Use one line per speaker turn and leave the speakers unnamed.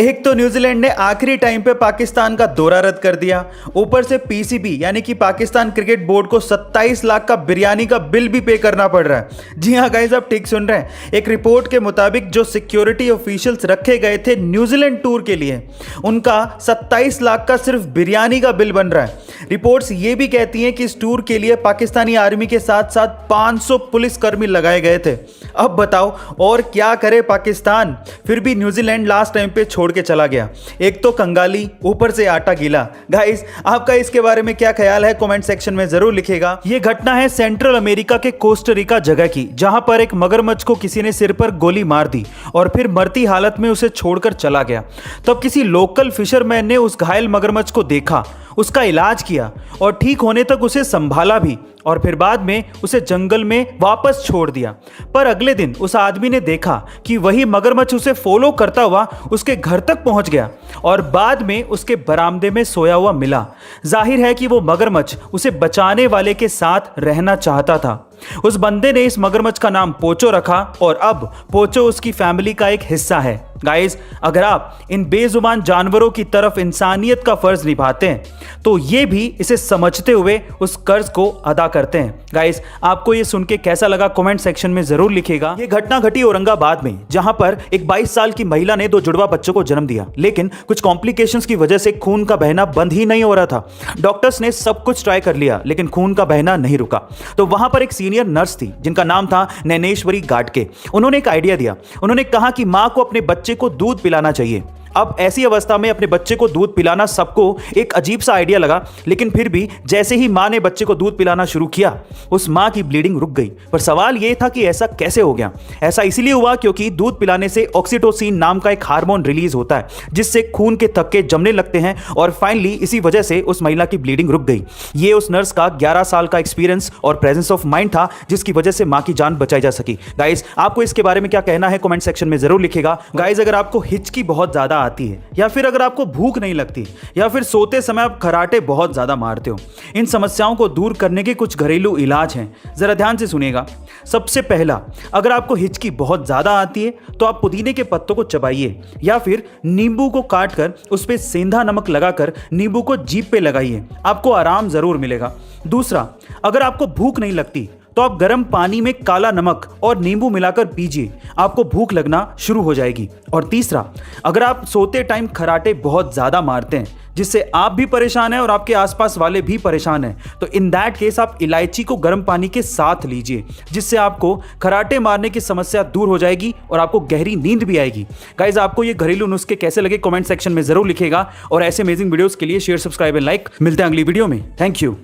एक तो न्यूजीलैंड ने आखिरी टाइम पे पाकिस्तान का दौरा रद्द कर दिया, ऊपर से पीसीबी यानी कि पाकिस्तान क्रिकेट बोर्ड को 27 लाख का बिरयानी का बिल भी पे करना पड़ रहा है। जी हाँ गाइस, आप ठीक सुन रहे हैं। एक रिपोर्ट के मुताबिक जो सिक्योरिटी ऑफिशियल्स रखे गए थे न्यूजीलैंड टूर के लिए, उनका 27 लाख का सिर्फ बिरयानी का बिल बन रहा है। रिपोर्ट्स ये भी कहती हैं कि इस टूर के लिए पाकिस्तानी आर्मी के साथ साथ 500 पुलिसकर्मी लगाए गए थे। अब बताओ और क्या करे पाकिस्तान। फिर भी न्यूजीलैंड लास्ट टाइम पे छोड़ के चला गया। एक तो कंगाली, ऊपर से आटा गीला। गाइस, आपका इसके बारे में क्या ख्याल है कमेंट सेक्शन में जरूर लिखिएगा। ये घटना है सेंट्रल अमेरिका के कोस्टारिका जगह की, जहां पर एक मगरमच्छ को किसी ने सिर पर गोली मार दी और फिर मरती हालत में उसे छोड़कर चला गया। तब किसी लोकल फिशरमैन ने उस घायल मगरमच्छ को देखा, उसका इलाज किया और ठीक होने तक उसे संभाला भी और फिर बाद में उसे जंगल में वापस छोड़ दिया। पर अगले दिन उस आदमी ने देखा कि वही मगरमच्छ उसे फॉलो करता हुआ उसके घर तक पहुंच गया और बाद में उसके बरामदे में सोया हुआ मिला। जाहिर है कि वो मगरमच्छ उसे बचाने वाले के साथ रहना चाहता था। उस बंदे ने इस मगरमच्छ का नाम पोचो रखा और अब पोचो उसकी फैमिली का एक हिस्सा है। गाइस, अगर आप इन बेजुबान जानवरों की तरफ इंसानियत का फर्ज निभाते हैं तो ये भी इसे समझते हुए उस कर्ज को अदा करते हैं। गाइस, आपको ये सुन के कैसा लगा कमेंट सेक्शन में जरूर लिखिएगा। ये घटना घटी औरंगाबाद में, जहां पर एक 22 साल की महिला ने 2 जुड़वा बच्चों को जन्म दिया, लेकिन कुछ कॉम्प्लिकेशंस की वजह से खून का बहना बंद ही नहीं हो रहा था। डॉक्टर्स ने सब कुछ ट्राई कर लिया लेकिन खून का बहना नहीं रुका। तो वहां पर एक सीनियर नर्स थी जिनका नाम था नैनेश्वरी गाटके। उन्होंने एक आइडिया दिया। उन्होंने कहा कि मां को अपने बच्चे को दूध पिलाना चाहिए। अब ऐसी अवस्था में अपने बच्चे को दूध पिलाना सबको एक अजीब सा आइडिया लगा, लेकिन फिर भी जैसे ही मां ने बच्चे को दूध पिलाना शुरू किया, उस मां की ब्लीडिंग रुक गई। पर सवाल यह था कि ऐसा कैसे हो गया। ऐसा इसलिए हुआ क्योंकि दूध पिलाने से ऑक्सीटोसिन नाम का एक हार्मोन रिलीज होता है, जिससे खून के थक्के जमने लगते हैं और फाइनली इसी वजह से उस महिला की ब्लीडिंग रुक गई। ये उस नर्स का 11 साल का एक्सपीरियंस और प्रेजेंस ऑफ माइंड था, जिसकी वजह से मां की जान बचाई जा सकी। गाइस, आपको इसके बारे में क्या कहना है कमेंट सेक्शन में जरूर लिखिएगा। गाइस, अगर आपको हिचकी बहुत ज्यादा आती है या फिर अगर आपको भूख नहीं लगती या फिर सोते समय आप खराटे बहुत ज्यादा मारते हो, इन समस्याओं को दूर करने के कुछ घरेलू इलाज हैं। जरा ध्यान से सुनिएगा। सबसे पहला, अगर आपको हिचकी बहुत ज्यादा आती है तो आप पुदीने के पत्तों को चबाइए या फिर नींबू को काटकर उस पर सेंधा नमक लगाकर नींबू को जीभ पे लगाइए, आपको आराम जरूर मिलेगा। दूसरा, अगर आपको भूख नहीं लगती तो आप गर्म पानी में काला नमक और नींबू मिलाकर पीजिए, आपको भूख लगना शुरू हो जाएगी। और तीसरा, अगर आप सोते टाइम खराटे बहुत ज्यादा मारते हैं जिससे आप भी परेशान हैं और आपके आसपास वाले भी परेशान हैं, तो इन दैट केस आप इलायची को गर्म पानी के साथ लीजिए, जिससे आपको खराटे मारने की समस्या दूर हो जाएगी और आपको गहरी नींद भी आएगी। गाइस, आपको ये घरेलू नुस्खे कैसे लगे कमेंट सेक्शन में जरूर लिखिएगा और ऐसे अमेजिंग वीडियोस के लिए शेयर, सब्सक्राइब एंड लाइक। मिलते हैं अगली वीडियो में। Thank you.